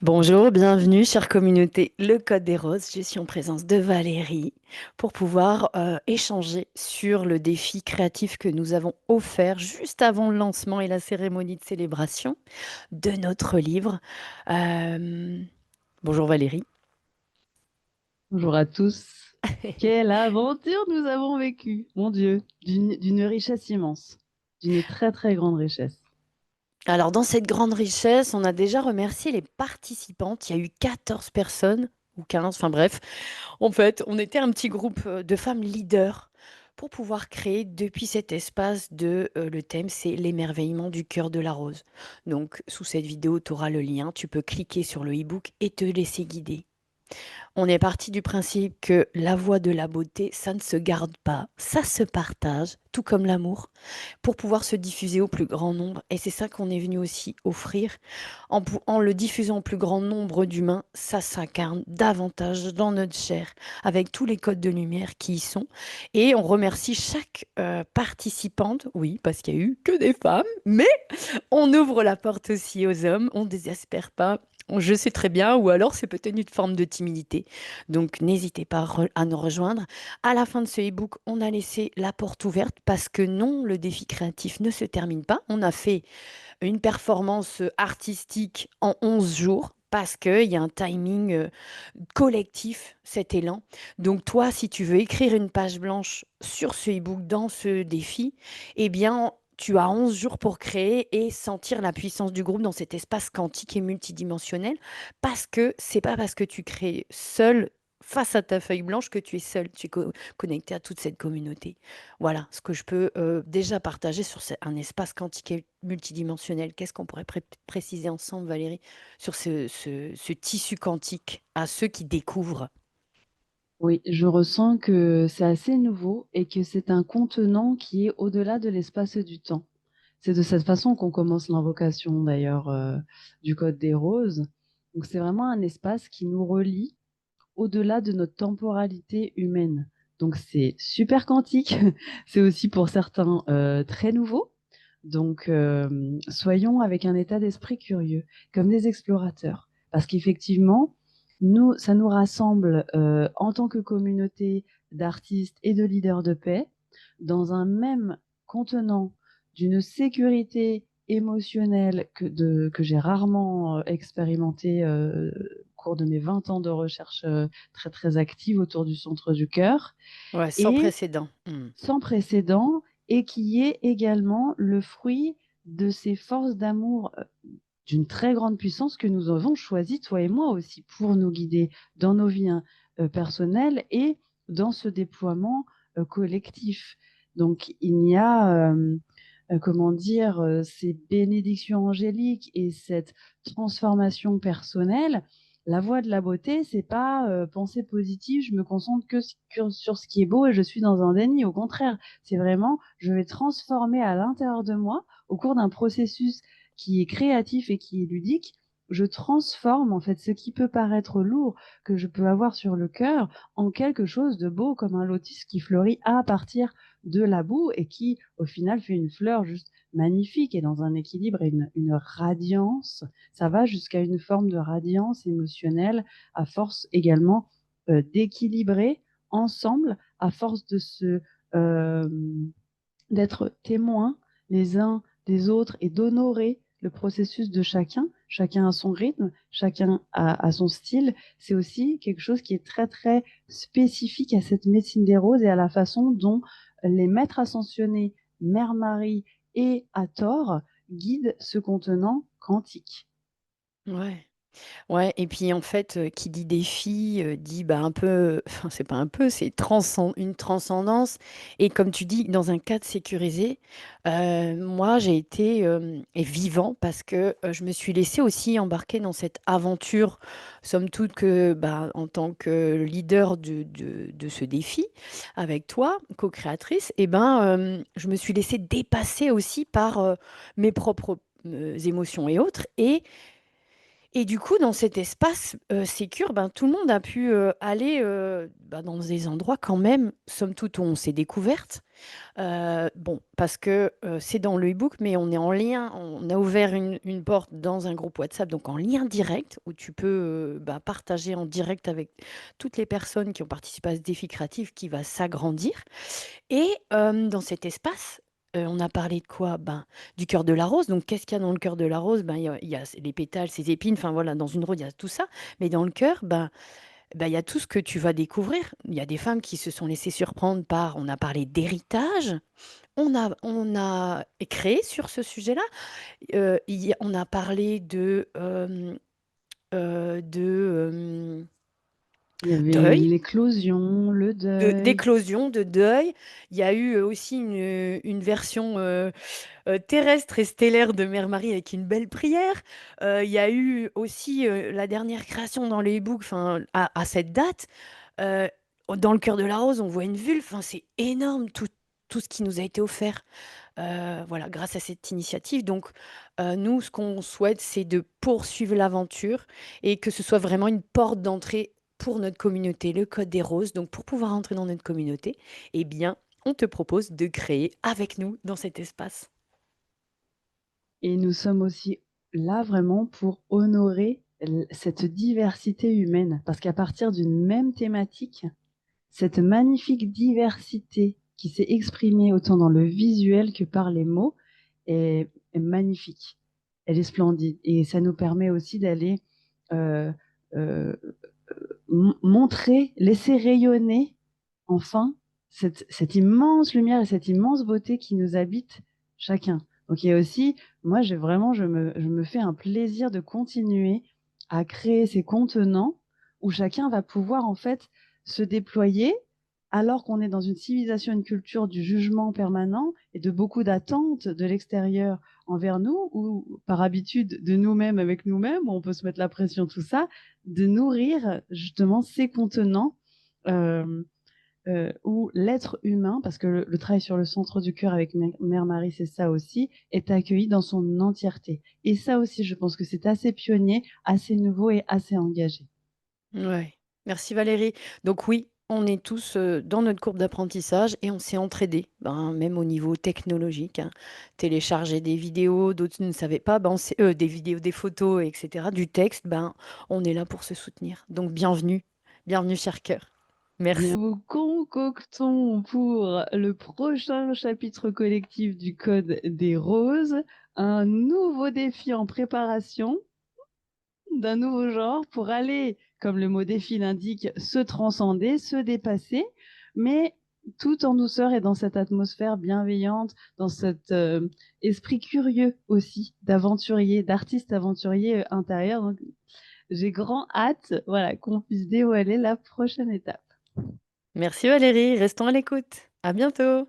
Bonjour, bienvenue, chère communauté Le Code des Roses. Je suis en présence de Valérie pour pouvoir échanger sur le défi créatif que nous avons offert juste avant le lancement et la cérémonie de célébration de notre livre. Euh, Bonjour Valérie. Bonjour à tous. Quelle aventure nous avons vécue, mon Dieu, d'une richesse immense, d'une très très grande richesse. Alors dans cette grande richesse, on a déjà remercié les participantes. Il y a eu 14 personnes ou 15, enfin bref. En fait, on était un petit groupe de femmes leaders pour pouvoir créer depuis cet espace le thème, c'est l'émerveillement du cœur de la rose. Donc, sous cette vidéo, tu auras le lien, tu peux cliquer sur le e-book et te laisser guider. On est parti du principe que la voie de la beauté, ça ne se garde pas, ça se partage, tout comme l'amour, pour pouvoir se diffuser au plus grand nombre. Et c'est ça qu'on est venu aussi offrir. En le diffusant au plus grand nombre d'humains, ça s'incarne davantage dans notre chair, avec tous les codes de lumière qui y sont. Et on remercie chaque participante, oui, parce qu'il y a eu que des femmes, mais on ouvre la porte aussi aux hommes, on ne désespère pas. Je sais très bien, ou alors c'est peut-être une forme de timidité. Donc n'hésitez pas à nous rejoindre. À la fin de ce e-book, on a laissé la porte ouverte parce que non, le défi créatif ne se termine pas. On a fait une performance artistique en 11 jours parce qu'il y a un timing collectif, cet élan. Donc toi, si tu veux écrire une page blanche sur ce e-book, dans ce défi, eh bien, tu as 11 jours pour créer et sentir la puissance du groupe dans cet espace quantique et multidimensionnel, parce que c'est pas parce que tu crées seul face à ta feuille blanche que tu es seul, tu es connecté à toute cette communauté. Voilà ce que je peux déjà partager sur un espace quantique et multidimensionnel. Qu'est-ce qu'on pourrait préciser ensemble, Valérie, sur ce tissu quantique à ceux qui découvrent? Oui, je ressens que c'est assez nouveau et que c'est un contenant qui est au-delà de l'espace et du temps. C'est de cette façon qu'on commence l'invocation d'ailleurs du Code des Roses. Donc c'est vraiment un espace qui nous relie au-delà de notre temporalité humaine. Donc c'est super quantique, c'est aussi pour certains très nouveau. Donc soyons avec un état d'esprit curieux, comme des explorateurs, parce qu'effectivement, nous, ça nous rassemble en tant que communauté d'artistes et de leaders de paix dans un même contenant d'une sécurité émotionnelle que j'ai rarement expérimenté au cours de mes 20 ans de recherche très très active autour du centre du cœur Ouais, sans et précédent. Hmm. sans précédent et qui est également le fruit de ces forces d'amour d'une très grande puissance que nous avons choisi, toi et moi aussi, pour nous guider dans nos vies personnelles et dans ce déploiement collectif. Donc, il y a, comment dire, ces bénédictions angéliques et cette transformation personnelle. La voie de la beauté, c'est pas pensée positive, je me concentre que sur ce qui est beau et je suis dans un déni. Au contraire, c'est vraiment, je vais transformer à l'intérieur de moi, au cours d'un processus qui est créatif et qui est ludique, je transforme en fait ce qui peut paraître lourd que je peux avoir sur le cœur en quelque chose de beau comme un lotus qui fleurit à partir de la boue et qui au final fait une fleur juste magnifique et dans un équilibre et une radiance. Ça va jusqu'à une forme de radiance émotionnelle à force également d'équilibrer ensemble, à force de se d'être témoins les uns des autres et d'honorer le processus de chacun. Chacun a son rythme, chacun a son style. C'est aussi quelque chose qui est très, très spécifique à cette médecine des roses et à la façon dont les maîtres ascensionnés, Mère Marie et Hathor guident ce contenant quantique. Ouais. Ouais, et puis en fait, qui dit défi, dit bah, un peu, enfin c'est pas un peu, c'est une transcendance. Et comme tu dis, dans un cadre sécurisé, moi j'ai été et vivant parce que je me suis laissée aussi embarquer dans cette aventure, somme toute que bah, en tant que leader de ce défi, avec toi, co-créatrice, et ben, je me suis laissée dépasser aussi par mes propres émotions et autres. Et du coup, dans cet espace, sécure, ben, tout le monde a pu, aller, bah, dans des endroits quand même, somme toute, où on s'est découvertes. Bon, parce que, c'est dans le e-book, mais on est en lien, on a ouvert une porte dans un groupe WhatsApp, donc en lien direct, où tu peux, bah, partager en direct avec toutes les personnes qui ont participé à ce défi créatif qui va s'agrandir. Et dans cet espace, on a parlé de quoi? Ben, du cœur de la rose. Donc qu'est-ce qu'il y a dans le cœur de la rose? Ben, il y a les pétales, ses épines, enfin voilà, dans une rose, il y a tout ça. Mais dans le cœur, ben, il y a tout ce que tu vas découvrir. Il y a des femmes qui se sont laissées surprendre par, on a parlé d'héritage, on a créé sur ce sujet-là. On a parlé de Il y avait deuil. l'éclosion, le deuil. D'éclosion, de deuil. Il y a eu aussi une version terrestre et stellaire de Mère Marie avec une belle prière. Il y a eu aussi la dernière création dans les e-books, enfin, à cette date. euh, Dans le cœur de la rose, on voit une vulve. Enfin, c'est énorme tout ce qui nous a été offert. Voilà, grâce à cette initiative. Donc, nous, ce qu'on souhaite, c'est de poursuivre l'aventure et que ce soit vraiment une porte d'entrée pour notre communauté, le Code des Roses. Donc, pour pouvoir entrer dans notre communauté, eh bien, on te propose de créer avec nous dans cet espace. Et nous sommes aussi là vraiment pour honorer cette diversité humaine, parce qu'à partir d'une même thématique, cette magnifique diversité qui s'est exprimée autant dans le visuel que par les mots est magnifique. Elle est splendide. Et ça nous permet aussi d'aller euh, euh, montrer, laisser rayonner enfin cette immense lumière et cette immense beauté qui nous habite chacun. Donc il y a aussi, moi j'ai vraiment, je me fais un plaisir de continuer à créer ces contenants où chacun va pouvoir en fait se déployer alors qu'on est dans une civilisation, une culture du jugement permanent et de beaucoup d'attentes de l'extérieur envers nous, ou par habitude de nous-mêmes avec nous-mêmes, où on peut se mettre la pression, tout ça, de nourrir justement ces contenants euh, où l'être humain, parce que le travail sur le centre du cœur avec Mère Marie, c'est ça aussi, est accueilli dans son entièreté. Et ça aussi, je pense que c'est assez pionnier, assez nouveau et assez engagé. Ouais. Merci Valérie. Donc oui, on est tous dans notre courbe d'apprentissage et on s'est entraidés, ben, même au niveau technologique, hein. Télécharger des vidéos, d'autres ne savaient pas, ben, des vidéos, des photos, etc., du texte, ben, on est là pour se soutenir. Donc bienvenue, bienvenue cher cœur. Merci. Bien, nous concoctons pour le prochain chapitre collectif du Code des Roses un nouveau défi en préparation d'un nouveau genre pour aller, comme le mot défi l'indique, se transcender, se dépasser, mais tout en douceur et dans cette atmosphère bienveillante, dans cet esprit curieux aussi d'aventurier, d'artiste aventurier intérieur. Donc, j'ai grand hâte, voilà, qu'on puisse dévoiler la prochaine étape. Merci Valérie, restons à l'écoute. À bientôt.